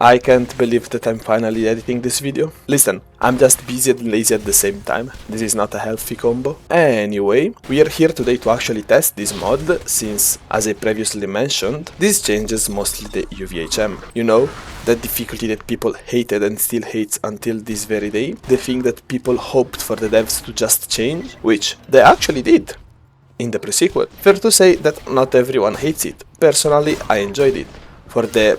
I can't believe that I'm finally editing this video. Listen, I'm just busy and lazy at the same time. This is not a healthy combo. Anyway, we are here today to actually test this mod, since, as I previously mentioned, this changes mostly the UVHM. You know, that difficulty that people hated and still hates until this very day. The thing that people hoped for the devs to just change, which they actually did in the pre-sequel. Fair to say that not everyone hates it. Personally, I enjoyed it. For the,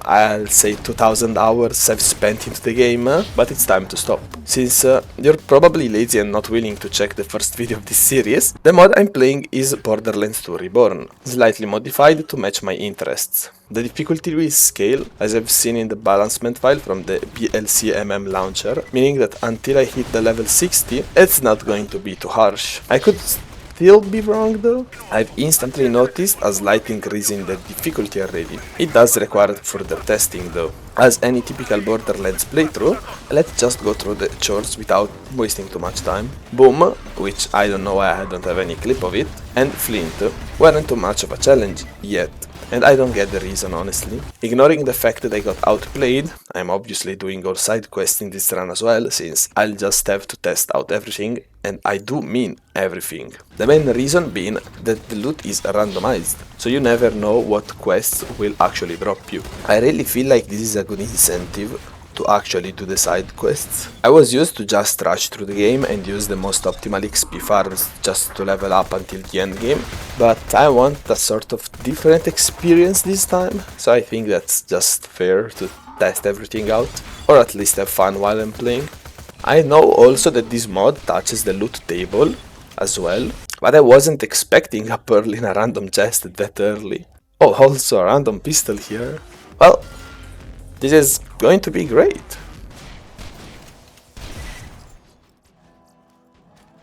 I'll say, 2000 hours I've spent into the game, but it's time to stop. Since you're probably lazy and not willing to check the first video of this series, the mod I'm playing is Borderlands 2 Reborn, slightly modified to match my interests. The difficulty will scale, as I've seen in the balancement file from the BLCMM launcher, meaning that until I hit the level 60, it's not going to be too harsh. I could still be wrong though. I've instantly noticed a slight increase in the difficulty already. It does require further testing though. As any typical Borderlands playthrough, let's just go through the chores without wasting too much time. Boom, which I don't know why I don't have any clip of it, and Flint weren't too much of a challenge yet. And I don't get the reason, honestly. Ignoring the fact that I got outplayed, I'm obviously doing all side quests in this run as well, since I'll just have to test out everything, and I do mean everything. The main reason being that the loot is randomized, so you never know what quests will actually drop you. I really feel like this is a good incentive to actually do the side quests. I was used to just rush through the game and use the most optimal XP farms just to level up until the end game, but I want a sort of different experience this time, so I think that's just fair to test everything out, or at least have fun while I'm playing. I know also that this mod touches the loot table as well, but I wasn't expecting a pearl in a random chest that early. Oh, also a random pistol here. Well, this is going to be great.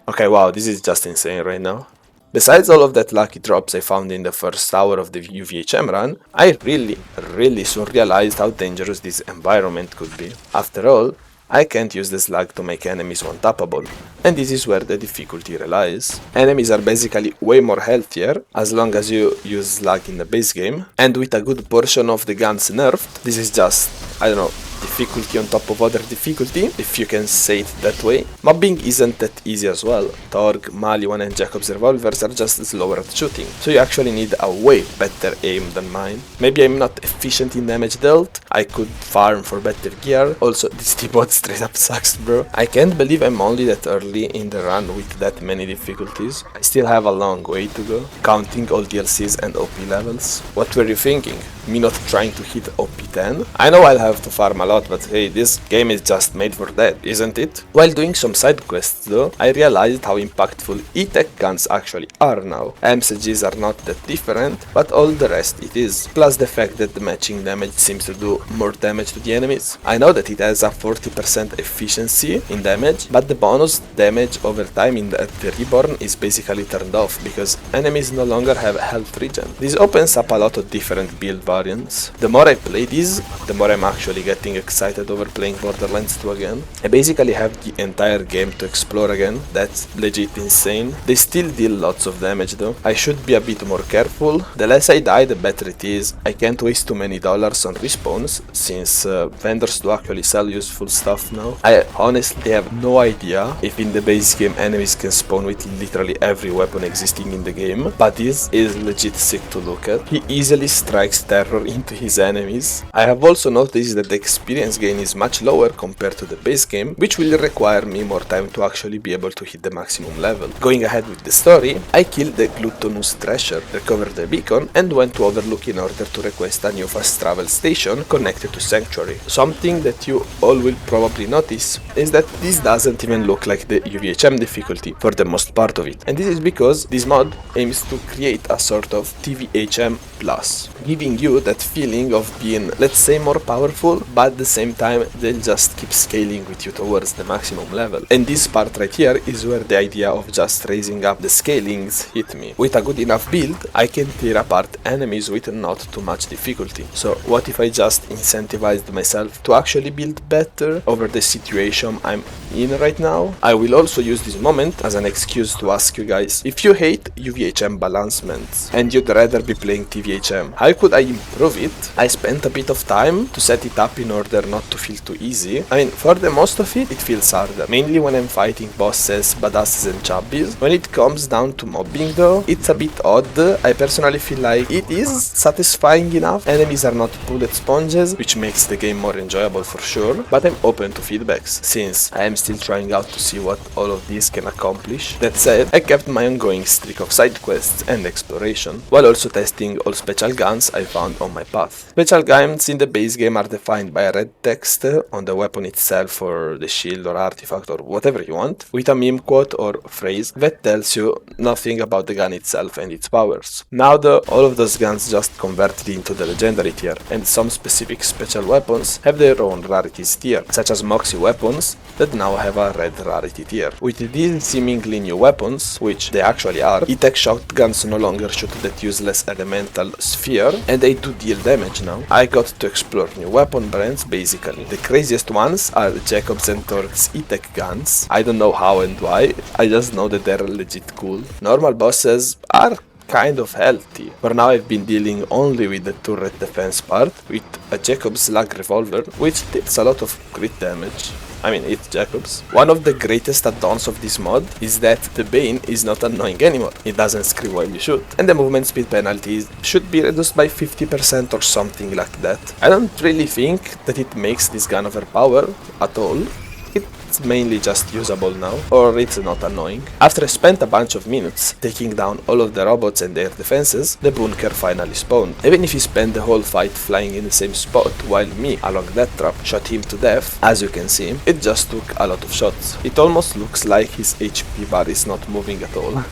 Okay, wow, this is just insane right now. Besides all of that lucky drops I found in the first hour of the UVHM run, I really soon realized how dangerous this environment could be. After all, I can't use the Slag to make enemies one-tappable, and this is where the difficulty relies. Enemies are basically way more healthier as long as you use Slag in the base game, and with a good portion of the guns nerfed, this is just, I don't know, difficulty on top of other difficulty, if you can say it that way. Mobbing isn't that easy as well. Torg, Maliwan and Jacob's revolvers are just slower at shooting, so you actually need a way better aim than mine. Maybe I'm not efficient in damage dealt, I could farm for better gear, also this T-bot straight up sucks bro. I can't believe I'm only that early in the run with that many difficulties. I still have a long way to go, counting all DLCs and OP levels. What were you thinking? Me not trying to hit OP 10? I know I'll have to farm a lot, but hey, this game is just made for that, isn't it? While doing some side quests though, I realized how impactful E-Tech guns actually are now. MCGs are not that different, but all the rest it is. Plus the fact that the matching damage seems to do more damage to the enemies. I know that it has a 40% efficiency in damage, but the bonus damage over time in the Reborn is basically turned off, because enemies no longer have health regen. This opens up a lot of different build variants. The more I play this, the more I'm actually getting excited over playing Borderlands 2 again. I basically have the entire game to explore again. That's legit insane. They still deal lots of damage though. I should be a bit more careful. The less I die, the better it is. I can't waste too many dollars on respawns, since vendors do actually sell useful stuff now. I honestly have no idea if in the base game enemies can spawn with literally every weapon existing in the game, but this is legit sick to look at. He easily strikes terror into his enemies. I have also noticed that the experience gain is much lower compared to the base game, which will require me more time to actually be able to hit the maximum level. Going ahead with the story, I killed the Glutinous Thrasher, recovered the beacon, and went to Overlook in order to request a new fast travel station connected to Sanctuary. Something that you all will probably notice is that this doesn't even look like the UVHM difficulty for the most part of it, and this is because this mod aims to create a sort of TVHM plus, giving you that feeling of being, let's say, more powerful, but at the same time they'll just keep scaling with you towards the maximum level. And this part right here is where the idea of just raising up the scalings hit me. With a good enough build, I can tear apart enemies with not too much difficulty. So what if I just incentivized myself to actually build better over the situation I'm in right now? I will also use this moment as an excuse to ask you guys, if you hate UVHM balancements and you'd rather be playing TVHM, how could I improve it? I spent a bit of time to set it up in order not to feel too easy. I mean, for the most of it feels harder, mainly when I'm fighting bosses, badasses and chubbies. When it comes down to mobbing though, it's a bit odd. I personally feel like it is satisfying enough. Enemies are not bullet sponges, which makes the game more enjoyable for sure, but I'm open to feedbacks, since I am still trying out to see what all of these can accomplish. That said, I kept my ongoing streak of side quests and exploration, while also testing all special guns I found on my path. Special guns in the base game are defined by a red text on the weapon itself or the shield or artifact or whatever you want, with a meme quote or phrase that tells you nothing about the gun itself and its powers. Now though, all of those guns just converted into the legendary tier, and some specific special weapons have their own rarities tier, such as Moxie weapons that now have a red rarity tier. With these seemingly new weapons, which they actually are, E-Tech shotguns no longer shoot that useless elemental sphere, and they do deal damage now. I got to explore new weapon brands basically. The craziest ones are Jacobs and Torque's E-Tech guns. I don't know how and why, I just know that they're legit cool. Normal bosses are kind of healthy. For now I've been dealing only with the turret defense part, with a Jacobs Slag revolver, which deals a lot of crit damage. I mean, it's Jacobs. One of the greatest add-ons of this mod is that the Bane is not annoying anymore. It doesn't scream while you shoot. And the movement speed penalties should be reduced by 50% or something like that. I don't really think that it makes this gun overpowered at all. It's mainly just usable now, or it's not annoying. After I spent a bunch of minutes taking down all of the robots and their defenses, the bunker finally spawned. Even if he spent the whole fight flying in the same spot while me, along that trap, shot him to death, as you can see, it just took a lot of shots. It almost looks like his HP bar is not moving at all.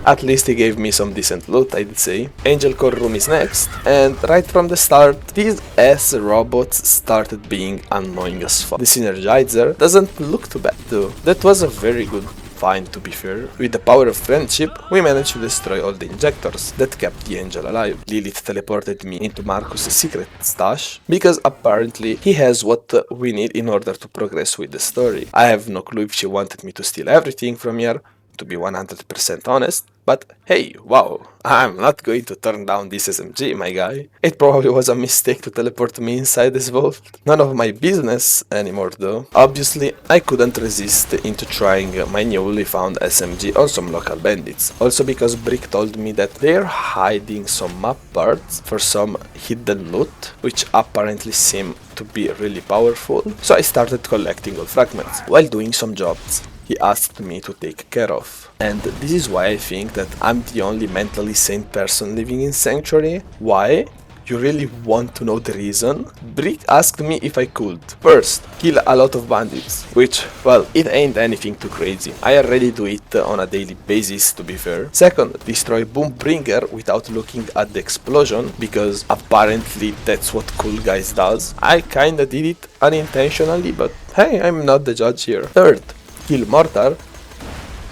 At least he gave me some decent loot, I'd say. Angel Core Room is next, and right from the start, these ass robots started being annoying as fuck. The Synergizer doesn't look too bad though. That was a very good find, to be fair. With the power of friendship, we managed to destroy all the injectors that kept the angel alive. Lilith teleported me into Marcus's secret stash, because apparently he has what we need in order to progress with the story. I have no clue if she wanted me to steal everything from here, to be 100% honest, but hey, wow, I'm not going to turn down this SMG, my guy. It probably was a mistake to teleport me inside this vault. None of my business anymore though. Obviously, I couldn't resist into trying my newly found SMG on some local bandits. Also because Brick told me that they're hiding some map parts for some hidden loot, which apparently seem to be really powerful. So I started collecting all fragments while doing some jobs he asked me to take care of. And this is why I think that I'm the only mentally sane person living in Sanctuary. Why? You really want to know the reason? Brick asked me if I could. First, kill a lot of bandits, which, well, it ain't anything too crazy. I already do it on a daily basis, to be fair. Second, destroy Boombringer without looking at the explosion, because apparently that's what cool guys does. I kinda did it unintentionally, but hey, I'm not the judge here. Third, kill Mortar.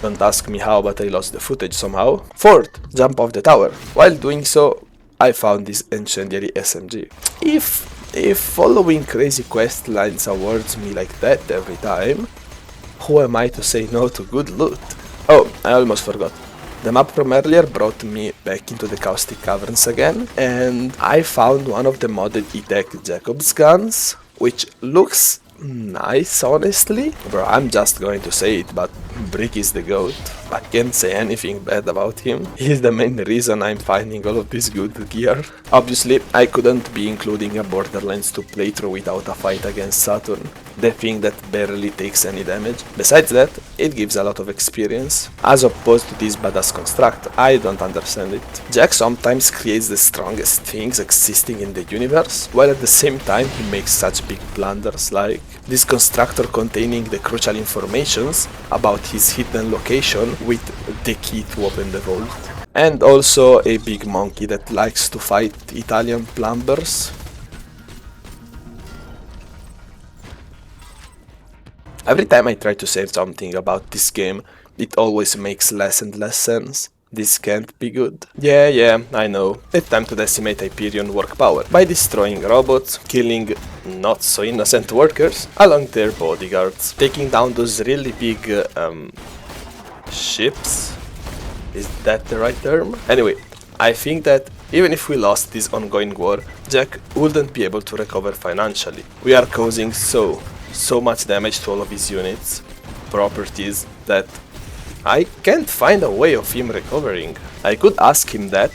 Don't ask me how, but I lost the footage somehow. Fourth, jump off the tower. While doing so, I found this incendiary SMG. If following crazy quest lines awards me like that every time, who am I to say no to good loot? Oh, I almost forgot. The map from earlier brought me back into the Caustic Caverns again, and I found one of the modded E-Tech Jacobs guns, which looks nice, honestly. Bro, I'm just going to say it, but Brick is the GOAT. I can't say anything bad about him. He's the main reason I'm finding all of this good gear. Obviously, I couldn't be including a Borderlands 2 playthrough without a fight against Saturn, the thing that barely takes any damage. Besides that, it gives a lot of experience. As opposed to this badass construct, I don't understand it. Jack sometimes creates the strongest things existing in the universe, while at the same time he makes such big blunders, like this constructor containing the crucial informations about his hidden location with the key to open the vault. And also a big monkey that likes to fight Italian plumbers. Every time I try to say something about this game, it always makes less and less sense. This can't be good. Yeah, I know. It's time to decimate Hyperion work power by destroying robots, killing not so innocent workers along their bodyguards, taking down those really big ships. Is that the right term? Anyway, I think that even if we lost this ongoing war, Jack wouldn't be able to recover financially. We are causing so much damage to all of his units, properties, that I can't find a way of him recovering. I could ask him that,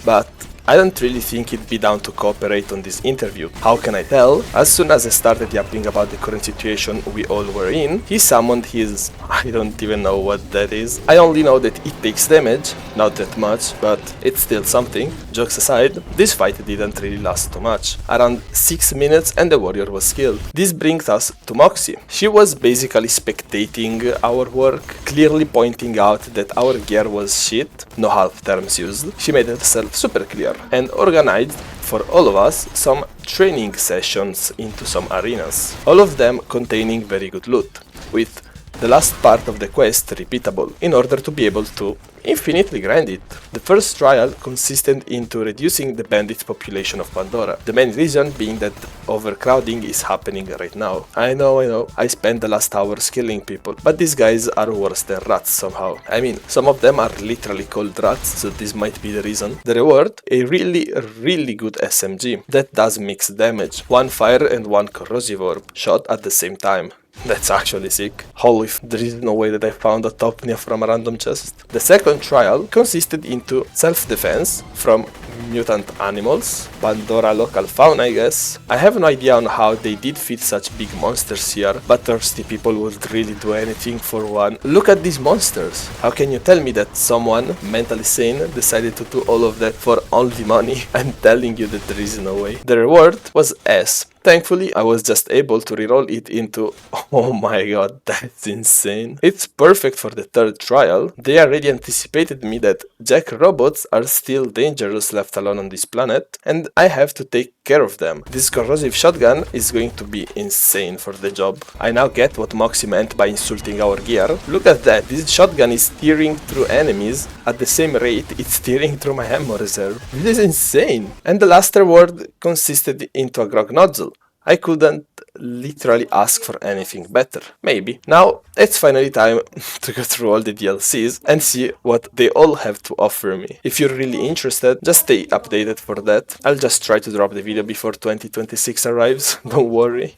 but I don't really think he'd be down to cooperate on this interview. How can I tell? As soon as I started yapping about the current situation we all were in, he summoned his... I don't even know what that is. I only know that it takes damage, not that much, but it's still something. Jokes aside, this fight didn't really last too much. Around 6 minutes and the warrior was killed. This brings us to Moxie. She was basically spectating our work, clearly pointing out that our gear was shit, no half terms used. She made herself super clear and organized for all of us some training sessions into some arenas, all of them containing very good loot, with the last part of the quest repeatable in order to be able to infinitely grind it. The first trial consisted into reducing the bandit population of Pandora, the main reason being that overcrowding is happening right now. I know, I spent the last hours killing people, but these guys are worse than rats somehow. I mean, some of them are literally called rats, so this might be the reason. The reward? A really good SMG that does mixed damage, one fire and one corrosive orb, shot at the same time. That's actually sick. Holy there is no way that I found a Topnia from a random chest. The second trial consisted into self-defense from mutant animals, Pandora local fauna I guess. I have no idea on how they did fit such big monsters here, but thirsty people would really do anything for one. Look at these monsters. How can you tell me that someone mentally sane decided to do all of that for only money? I'm telling you that there is no way. The reward was S. Thankfully, I was just able to reroll it into... Oh my god, that's insane. It's perfect for the third trial. They already anticipated me that Jack robots are still dangerous left alone on this planet, and I have to take care of them. This corrosive shotgun is going to be insane for the job. I now get what Moxie meant by insulting our gear. Look at that, this shotgun is tearing through enemies at the same rate it's tearing through my ammo reserve. This is insane. And the last reward consisted into a grog nozzle. I couldn't literally ask for anything better. Maybe. Now, it's finally time to go through all the DLCs and see what they all have to offer me. If you're really interested, just stay updated for that. I'll just try to drop the video before 2026 arrives, don't worry.